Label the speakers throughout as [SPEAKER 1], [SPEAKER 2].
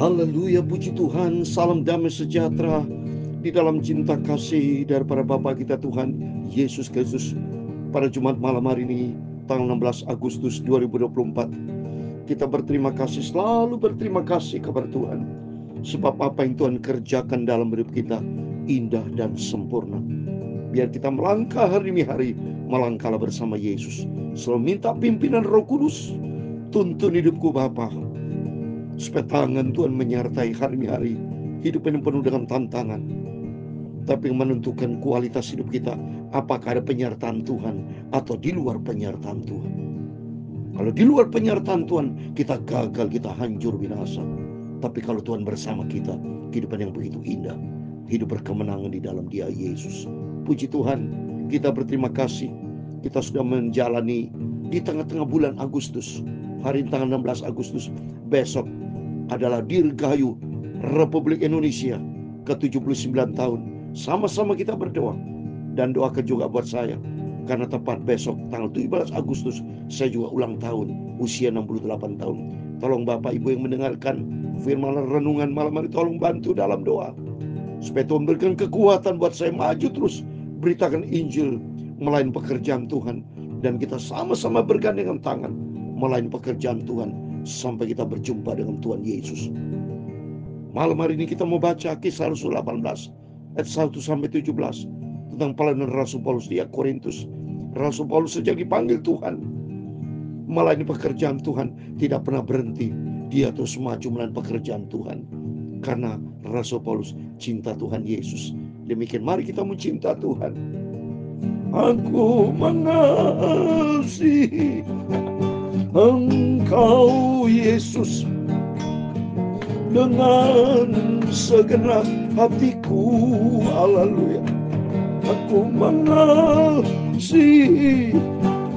[SPEAKER 1] Haleluya, puji Tuhan. Salam damai sejahtera di dalam cinta kasih daripada Bapa kita Tuhan Yesus Kristus. Pada Jumat malam hari ini, tanggal 16 Agustus 2024, kita berterima kasih, selalu berterima kasih kepada Tuhan. Sebab apa yang Tuhan kerjakan dalam hidup kita indah dan sempurna. Biar kita melangkah hari demi hari, melangkahlah bersama Yesus. Selalu minta pimpinan Roh Kudus, tuntun hidupku Bapa, supaya tangan Tuhan menyertai hari-hari hidup yang penuh dengan tantangan. Tapi yang menentukan kualitas hidup kita, apakah ada penyertaan Tuhan atau di luar penyertaan Tuhan. Kalau di luar penyertaan Tuhan, kita gagal, kita hancur binasa. Tapi kalau Tuhan bersama kita, kehidupan yang begitu indah, hidup berkemenangan di dalam Dia Yesus. Puji Tuhan, kita berterima kasih. Kita sudah menjalani di tengah-tengah bulan Agustus. Hari tanggal 16 Agustus, besok adalah Dirgahayu Republik Indonesia ke-79 tahun. Sama-sama kita berdoa dan doakan juga buat saya, karena tepat besok tanggal 17 Agustus saya juga ulang tahun, usia 68 tahun. Tolong Bapak Ibu yang mendengarkan firman renungan malam hari, tolong bantu dalam doa supaya Tuhan berikan kekuatan buat saya maju terus beritakan Injil, melayani pekerjaan Tuhan, dan kita sama-sama bergandengan tangan melayani pekerjaan Tuhan sampai kita berjumpa dengan Tuhan Yesus. Malam hari ini kita mau baca Kisah Rasul 18 ayat 1 sampai 17 tentang pelayanan Rasul Paulus di Korintus. Rasul Paulus sejak dipanggil Tuhan melayani pekerjaan Tuhan, tidak pernah berhenti. Dia terus maju melayani pekerjaan Tuhan karena Rasul Paulus cinta Tuhan Yesus. Demikian mari kita mencinta Tuhan. Aku mengasihi Engkau Yesus dengan segenap hatiku. Haleluya. Aku mengasihi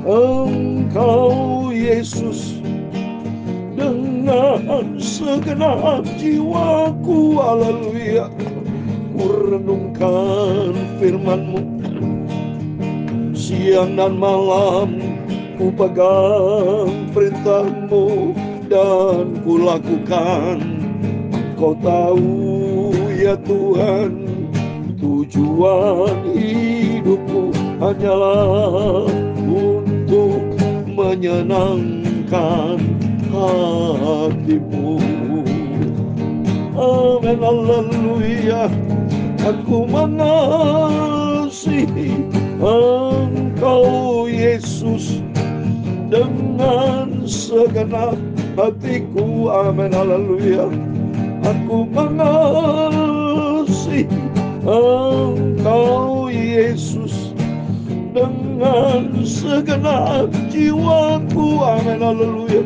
[SPEAKER 1] Engkau Yesus dengan segenap jiwaku. Haleluya. Ku renungkan firman-Mu siang dan malam, ku pegang perintah-Mu dan ku lakukan. Kau tahu ya Tuhan, tujuan hidupku hanyalah untuk menyenangkan hati-Mu. Amin, haleluya. Aku mengasihi Engkau Yesus dengan segenap hatiku. Amin, haleluya. Aku mengasihi Engkau Yesus dengan segenap jiwaku. Amin, haleluya.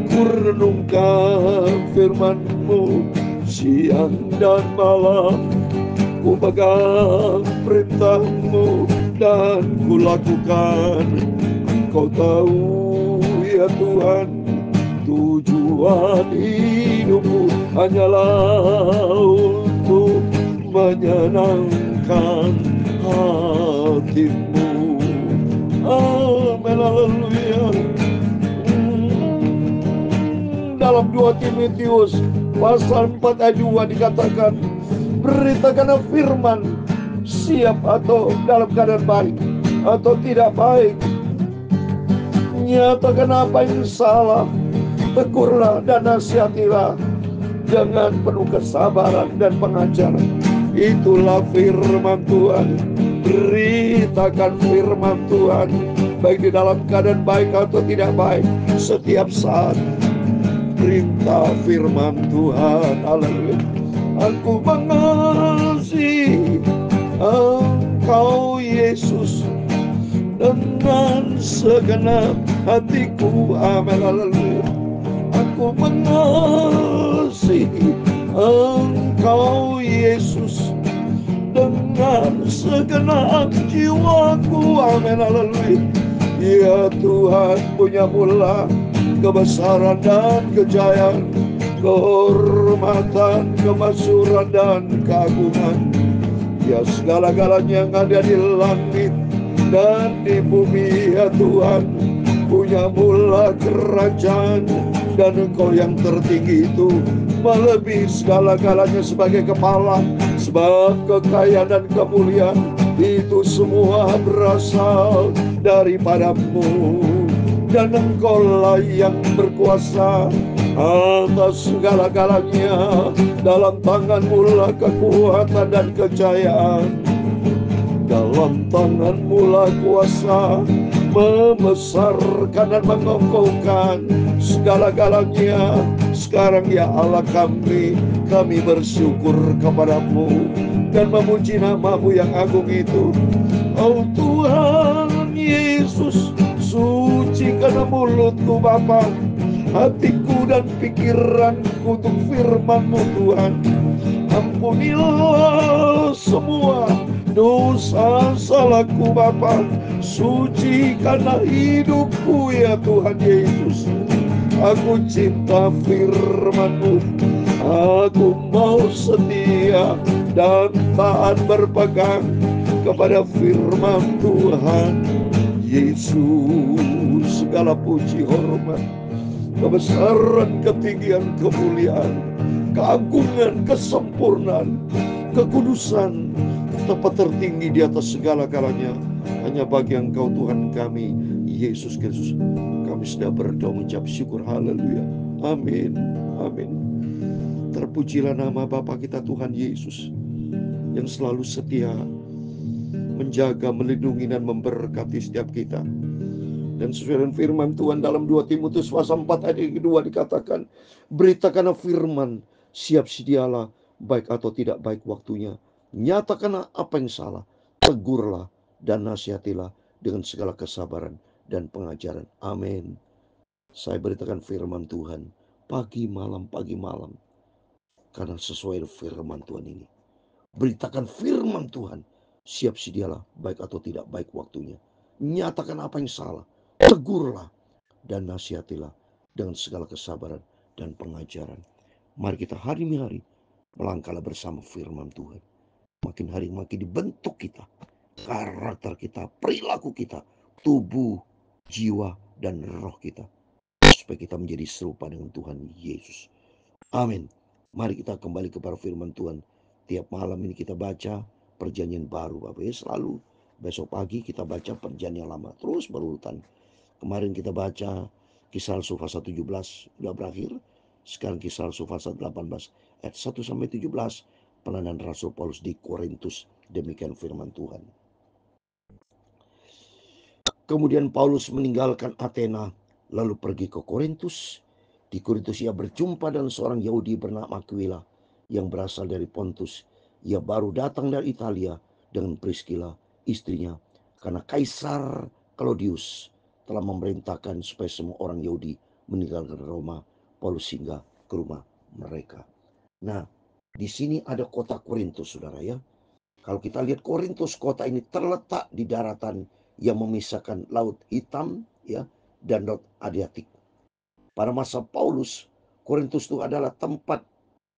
[SPEAKER 1] Ku renungkan firman-Mu siang dan malam, ku pegang perintah-Mu dan ku lakukan. Kau tahu ya Tuhan, tujuan hidupku hanyalah untuk menyenangkan hati-Mu. Amin, haleluya. Dalam 2 Timotius pasal 4 ayat 2 dikatakan, beritakanlah firman, siap atau dalam keadaan baik atau tidak baik. Nyatakan apa yang salah, tegurlah dan nasihatilah dengan penuh kesabaran dan pengajaran. Itulah firman Tuhan. Beritakan firman Tuhan, baik di dalam keadaan baik atau tidak baik, setiap saat. Perintah firman Tuhan. Haleluya. Aku mengasihi Engkau Yesus dengan segenap hatiku. Amin, haleluya. Aku mengasihi Engkau Yesus dengan segenap jiwaku. Amin, haleluya. Ya Tuhan, punya mula kebesaran dan kejayaan, kehormatan, kemasyhuran dan keagungan. Ya segala-galanya yang ada di langit dan di bumi, ya Tuhan, punya mula kerajaan, dan Engkau yang tertinggi itu melebihi segala-galanya sebagai kepala. Sebab kekayaan dan kemuliaan itu semua berasal daripada-Mu, dan Engkau-lah yang berkuasa atas segala-galanya. Dalam tangan-Mu lah kekuatan dan kejayaan, dalam tangan-Mu lah kuasa membesarkan dan mengokohkan segala-galanya. Sekarang ya Allah kami bersyukur kepada-Mu dan memuji nama-Mu yang agung itu. Oh Tuhan Yesus, sucikanlah mulutku Bapa, hatiku dan pikiranku untuk firman-Mu Tuhan. Ampunilah semua dosa salahku Bapa, sucikanlah hidupku ya Tuhan Yesus. Aku cinta firman-Mu, aku mau setia dan taat berpegang kepada firman Tuhan Yesus. Segala puji, hormat, kebesaran, ketinggian, kemuliaan, keagungan, kesempurnaan, kekudusan, tempat tertinggi di atas segala-galanya hanya bagi Engkau Tuhan kami Yesus Kristus. Kami sudah berdoa mengucap syukur. Haleluya. Amin. Amin. Terpujilah nama Bapa kita Tuhan Yesus yang selalu setia menjaga, melindungi dan memberkati setiap kita. Dan sesuai dengan firman Tuhan dalam 2 Timotius pasal 4 ayat yang kedua dikatakan, beritakanlah firman, siap sedialah, baik atau tidak baik waktunya. Nyatakanlah apa yang salah, tegurlah dan nasihatilah dengan segala kesabaran dan pengajaran. Amin. Saya beritakan firman Tuhan pagi malam, karena sesuai firman Tuhan ini. Beritakan firman Tuhan, siap sedialah, baik atau tidak baik waktunya. Nyatakan apa yang salah, tegurlah dan nasihatilah dengan segala kesabaran dan pengajaran. Mari kita hari demi hari melangkahlah bersama firman Tuhan. Makin hari makin dibentuk kita, karakter kita, perilaku kita, tubuh, jiwa, dan roh kita, supaya kita menjadi serupa dengan Tuhan Yesus. Amin. Mari kita kembali kepada firman Tuhan. Tiap malam ini kita baca perjanjian baru, Bapak ya. Selalu besok pagi kita baca perjanjian lama, terus berurutan. Kemarin kita baca Kisah Rasul pasal 17 sudah berakhir. Sekarang Kisah Rasul pasal 18 ayat 1 sampai 17, pelayanan Rasul Paulus di Korintus. Demikian firman Tuhan. Kemudian Paulus meninggalkan Athena lalu pergi ke Korintus. Di Korintus ia berjumpa dengan seorang Yahudi bernama Aquila yang berasal dari Pontus. Ia baru datang dari Italia dengan Priscilla istrinya, karena Kaisar Claudius telah memerintahkan supaya semua orang Yahudi meninggalkan Roma. Paulus singgah ke rumah mereka. Nah, di sini ada kota Korintus, saudara ya. Kalau kita lihat Korintus, kota ini terletak di daratan yang memisahkan Laut Hitam ya dan Laut Adriatik. Pada masa Paulus, Korintus itu adalah tempat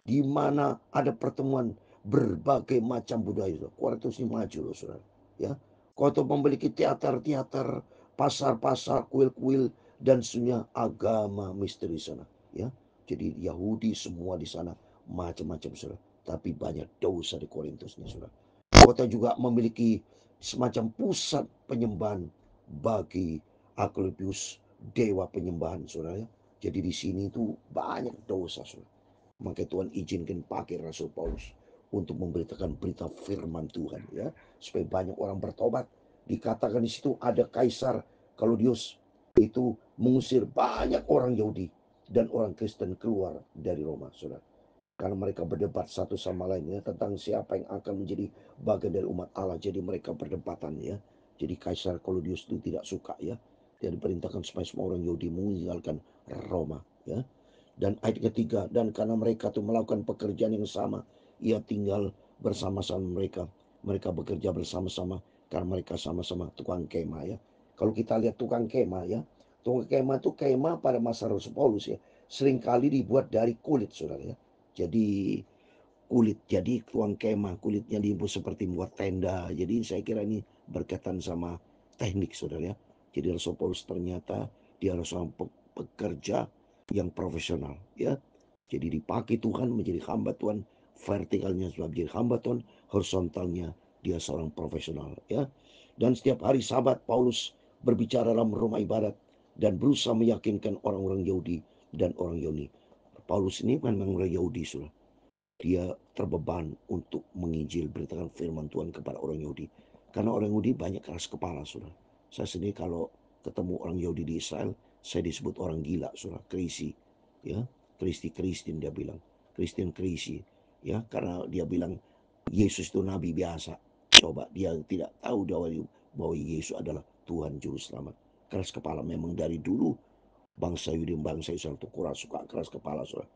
[SPEAKER 1] di mana ada pertemuan berbagai macam budaya. Korintus ini maju loh, saudara. Ya, kota memiliki teater-teater, pasar-pasar, kuil-kuil, dan sebenarnya agama misteri sana. Ya, jadi Yahudi semua di sana macam-macam, saudara. Tapi banyak dosa di Korintus ini, saudara. Kota juga memiliki semacam pusat penyembahan bagi Asclepius, dewa penyembahan, saudara. Jadi di sini itu banyak dosa, saudara. Maka Tuhan izinkan pakai Rasul Paulus untuk memberitakan berita firman Tuhan, ya, supaya banyak orang bertobat. Dikatakan di situ ada Kaisar Claudius itu mengusir banyak orang Yahudi dan orang Kristen keluar dari Roma, saudara. Karena mereka berdebat satu sama lain ya, tentang siapa yang akan menjadi bagian dari umat Allah. Jadi mereka berdebatan ya. Jadi Kaisar Claudius itu tidak suka ya. Dia diperintahkan supaya semua orang Yahudi meninggalkan Roma ya. Dan ayat ketiga, dan karena mereka itu melakukan pekerjaan yang sama, ia tinggal bersama-sama mereka. Mereka bekerja bersama-sama karena mereka sama-sama tukang kemah ya. Kalau kita lihat tukang kemah ya, tukang kemah itu kemah pada masa Rasul Paulus ya, seringkali dibuat dari kulit, saudara ya. Jadi kulit, jadi tukang kemah kulitnya dibuat seperti buat tenda. Jadi saya kira ini berkaitan sama teknik, saudara ya. Jadi Rasul Paulus ternyata dia harus seorang pekerja yang profesional, ya. Jadi dipakai Tuhan menjadi hamba Tuhan, vertikalnya sudah menjadi hamba Tuhan, horizontalnya dia seorang profesional, ya. Dan setiap hari Sabat Paulus berbicara dalam rumah ibadat dan berusaha meyakinkan orang-orang Yahudi dan orang Yunani. Paulus ini kan memang orang Yahudi, sudah. Dia terbeban untuk menginjil, beritakan firman Tuhan kepada orang Yahudi. Karena orang Yahudi banyak keras kepala, sudah. Saya sendiri kalau ketemu orang Yahudi di Israel, saya disebut orang gila, sudah, crazy, ya, Kristen dia bilang, Kristen crazy, ya, karena dia bilang Yesus itu nabi biasa. Coba dia tidak tahu bahwa Yesus adalah Tuhan juru selamat. Keras kepala memang dari dulu bangsa Yahudi, bangsa Israel itu kurang suka keras kepala, sudah.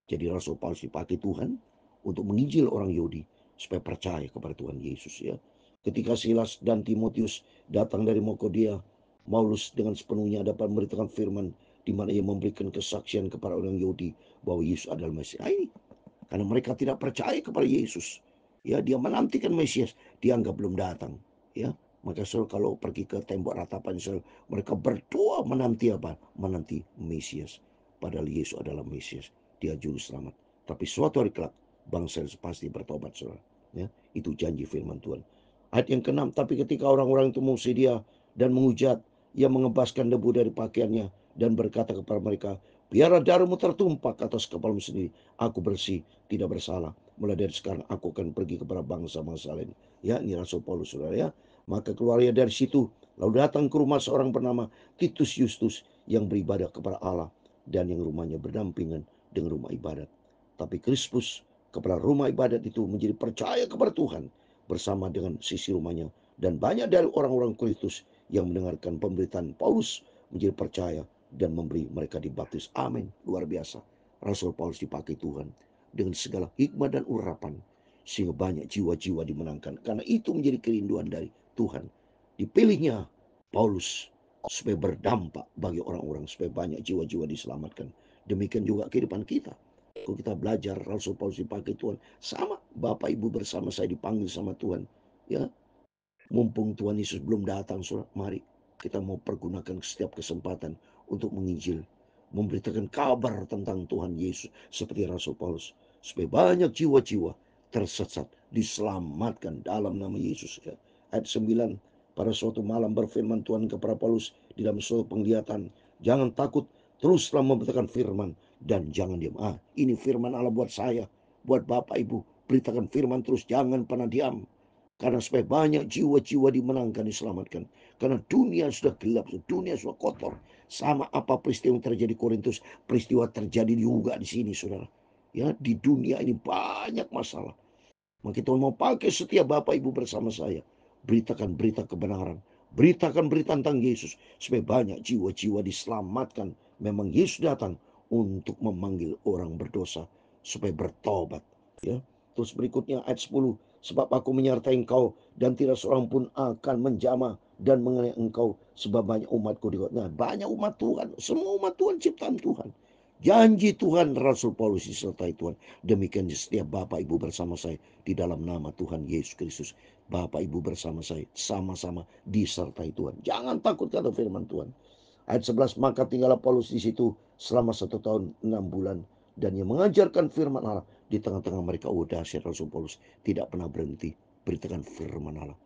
[SPEAKER 1] Jadi Rasul Paulus dipakai Tuhan untuk menginjil orang Yahudi supaya percaya kepada Tuhan Yesus, ya. Ketika Silas dan Timotius datang dari Makedonia, Paulus dengan sepenuhnya dapat memberitakan firman di mana ia memberikan kesaksian kepada orang Yahudi bahwa Yesus adalah Mesias. Ini karena mereka tidak percaya kepada Yesus, ya, dia menantikan Mesias, dianggap belum datang, ya. Maka kalau pergi ke tembok ratapan Israel, mereka berdoa menanti apa? Menanti Mesias. Padahal Yesus adalah Mesias, dia juru selamat. Tapi suatu hari kelak bangsa pasti bertobat, saudara. Ya, itu janji firman Tuhan. Ayat yang ke-6, tapi ketika orang-orang itu mengusir dia dan menghujat, ia mengebaskan debu dari pakaiannya dan berkata kepada mereka, biarlah darahmu tertumpah ke atas kepalamu sendiri. Aku bersih, tidak bersalah. Mulai dari sekarang aku akan pergi kepada bangsa-bangsa lain. Ya, ini Rasul Paulus, saudara, ya. Maka keluar ia dari situ, lalu datang ke rumah seorang bernama Titus Justus yang beribadah kepada Allah dan yang rumahnya berdampingan dengan rumah ibadat. Tapi Krispus, kepala rumah ibadat itu, menjadi percaya kepada Tuhan bersama dengan sisi rumahnya. Dan banyak dari orang-orang Korintus yang mendengarkan pemberitaan Paulus menjadi percaya dan memberi mereka dibaptis. Amin. Luar biasa. Rasul Paulus dipakai Tuhan dengan segala hikmat dan urapan sehingga banyak jiwa-jiwa dimenangkan. Karena itu menjadi kerinduan dari Tuhan. Dipilihnya Paulus supaya berdampak bagi orang-orang, supaya banyak jiwa-jiwa diselamatkan. Demikian juga kehidupan kita. Kalau kita belajar Rasul Paulus dipakai Tuhan, sama Bapak Ibu bersama saya dipanggil sama Tuhan. Ya, mumpung Tuhan Yesus belum datang, saudara, mari kita mau pergunakan setiap kesempatan untuk menginjil, memberitakan kabar tentang Tuhan Yesus seperti Rasul Paulus, supaya banyak jiwa-jiwa tersesat diselamatkan dalam nama Yesus, ya. Ayat 9, pada suatu malam berfirman Tuhan kepada Paulus di dalam suatu penglihatan, jangan takut, teruslah memberitakan firman dan jangan diam. Ini firman Allah buat saya, buat Bapak Ibu, beritakan firman terus, jangan pernah diam. Karena supaya banyak jiwa-jiwa dimenangkan, diselamatkan. Karena dunia sudah gelap, dunia sudah kotor. Sama apa peristiwa yang terjadi Korintus, peristiwa terjadi juga di sini, saudara. Ya, di dunia ini banyak masalah. Maka Tuhan mau pakai setiap Bapak Ibu bersama saya. Beritakan berita kebenaran. Beritakan berita tentang Yesus. Supaya banyak jiwa-jiwa diselamatkan. Memang Yesus datang untuk memanggil orang berdosa supaya bertobat. Ya. Terus berikutnya ayat 10. Sebab aku menyertai engkau dan tidak seorang pun akan menjamah dan mengenai engkau sebab banyak umatku di kota. Nah, banyak umat Tuhan. Semua umat Tuhan ciptaan Tuhan. Janji Tuhan, Rasul Paulus disertai Tuhan. Demikian setiap Bapak Ibu bersama saya di dalam nama Tuhan Yesus Kristus. Bapak Ibu bersama saya sama-sama disertai Tuhan. Jangan takut, kata firman Tuhan. Ayat 11, maka tinggallah Paulus di situ selama 1 tahun 6 bulan. Dan ia mengajarkan firman Allah di tengah-tengah mereka. Oh, dahsyat Rasul Paulus tidak pernah berhenti beritakan firman Allah.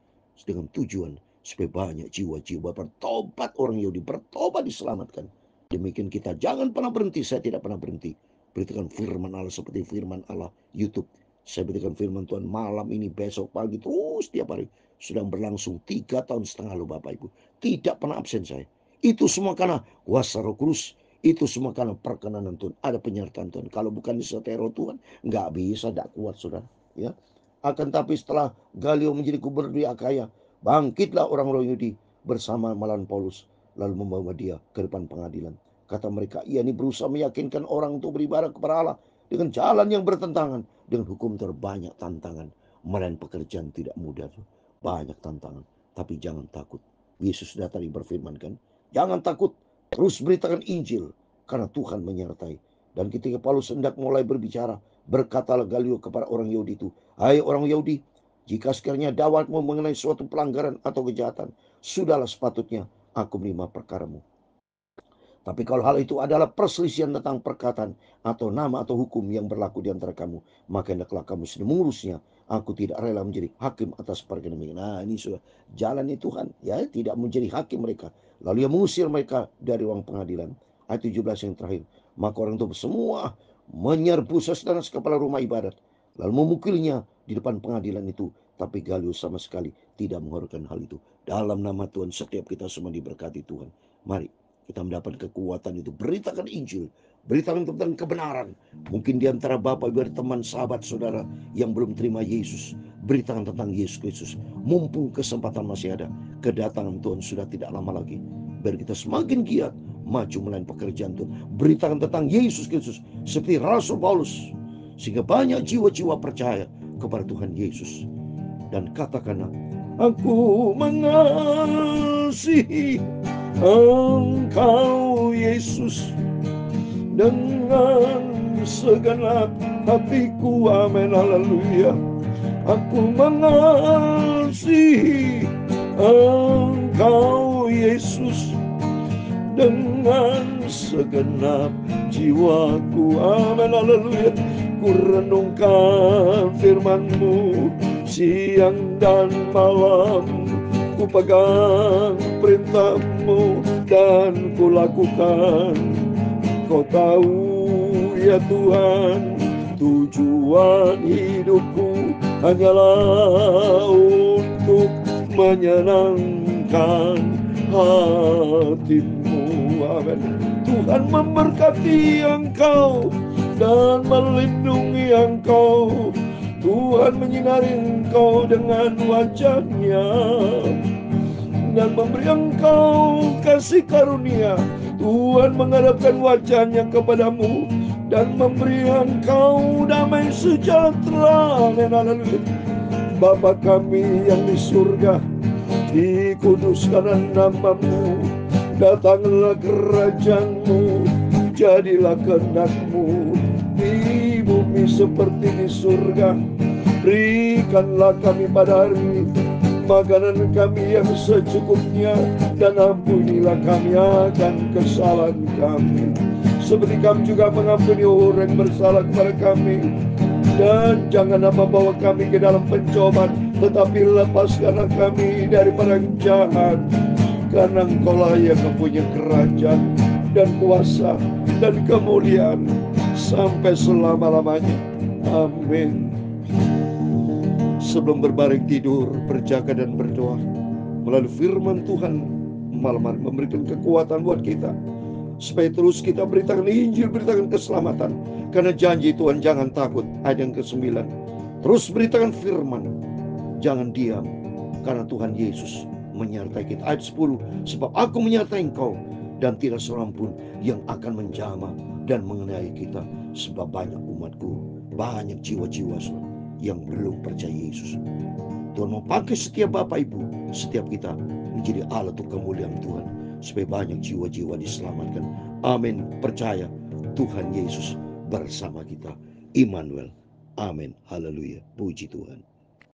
[SPEAKER 1] Dengan tujuan supaya banyak jiwa-jiwa bertobat, orang Yahudi bertobat, diselamatkan. Demikian kita jangan pernah berhenti. Saya tidak pernah berhenti beritakan firman Allah seperti firman Allah YouTube. Saya beritakan firman Tuhan malam ini, besok pagi, terus tiap hari. Sudah berlangsung 3 tahun setengah loh Bapak Ibu. Tidak pernah absen saya. Itu semua karena kuasa Roh Kudus. Itu semua karena perkenanan Tuhan. Ada penyertaan Tuhan. Kalau bukan disertai Roh Tuhan, nggak bisa, nggak kuat, saudara. Ya. Akan tapi setelah Galio menjadi gubernur di Akaya, bangkitlah orang-orang Yahudi bersama Malan Paulus, lalu membawa dia ke depan pengadilan. Kata mereka, ia ini berusaha meyakinkan orang untuk beribadah kepada Allah dengan jalan yang bertentangan dengan hukum. Terbanyak tantangan. Melain pekerjaan tidak mudah. Banyak tantangan. Tapi jangan takut. Yesus sudah tadi berfirman kan, jangan takut, terus beritakan Injil, karena Tuhan menyertai. Dan ketika Paulus hendak mulai berbicara, berkatalah Galio kepada orang Yahudi itu, hai orang Yahudi, jika sekiranya dakwahmu mengenai suatu pelanggaran atau kejahatan, sudahlah sepatutnya aku menerima perkaramu. Tapi kalau hal itu adalah perselisihan tentang perkataan atau nama atau hukum yang berlaku di antara kamu, maka hendaklah kamu sendiri mengurusnya. Aku tidak rela menjadi hakim atas perkara demikian. Nah, ini sudah jalannya Tuhan, ya, tidak menjadi hakim mereka. Lalu ia mengusir mereka dari ruang pengadilan. Ayat 17 yang terakhir. Maka orang itu semua menyerbu Sostenes kepala rumah ibadat, lalu memukulnya di depan pengadilan itu. Tapi Galius sama sekali tidak menghormati hal itu. Dalam nama Tuhan, setiap kita semua diberkati Tuhan. Mari kita mendapat kekuatan itu. Beritakan Injil. Beritakan tentang kebenaran. Mungkin di antara Bapak, Ibu, teman, sahabat, saudara yang belum terima Yesus. Beritakan tentang Yesus Kristus. Mumpung kesempatan masih ada. Kedatangan Tuhan sudah tidak lama lagi. Biar kita semakin giat maju melayani pekerjaan Tuhan. Beritakan tentang Yesus Kristus. Seperti Rasul Paulus. Sehingga banyak jiwa-jiwa percaya kepada Tuhan Yesus. Dan katakanlah, aku mengasihi Engkau Yesus dengan segenap hatiku. Amin, haleluya. Aku mengasihi Engkau Yesus dengan segenap jiwaku. Amin, haleluya. Ku renungkan firman-Mu siang dan malam, ku pegang perintah-Mu dan ku lakukan. Kau tahu ya Tuhan, tujuan hidupku hanyalah untuk menyenangkan hati-Mu. Amin. Tuhan memberkati Engkau dan melindungi Engkau. Tuhan menyinari Engkau dengan wajah-Nya dan memberi Engkau kasih karunia. Tuhan menghadapkan wajah-Nya kepadamu dan memberi Engkau damai sejahtera. Haleluya. Bapa kami yang di surga, dikuduskan nama-Mu, datanglah kerajaan-Mu, jadilah kehendak-Mu di bumi seperti di surga. Berikanlah kami pada hari ini makanan kami yang secukupnya, dan ampunilah kami akan kesalahan kami, seperti kami juga mengampuni orang yang bersalah kepada kami. Dan janganlah membawa kami ke dalam pencobaan, tetapi lepaskanlah kami daripada yang jahat. Karena Engkau-lah yang mempunyai kerajaan dan kuasa dan kemuliaan sampai selama-lamanya. Amin. Sebelum berbaring tidur, berjaga dan berdoa melalui firman Tuhan malam hari, memberikan kekuatan buat kita supaya terus kita beritakan Injil, beritakan keselamatan. Karena janji Tuhan, jangan takut. Ayat yang ke-9, terus beritakan firman, jangan diam, karena Tuhan Yesus menyertai kita. Ayat 10, sebab aku menyertai engkau, dan tidak seorang pun yang akan menjamah dan mengenai kita. Sebab banyak umatku, banyak jiwa-jiwa yang belum percaya Yesus. Tuhan mau pakai setiap Bapak Ibu, setiap kita menjadi alat untuk kemuliaan Tuhan, supaya banyak jiwa-jiwa diselamatkan. Amin. Percaya Tuhan Yesus bersama kita. Immanuel. Amin. Haleluya. Puji Tuhan.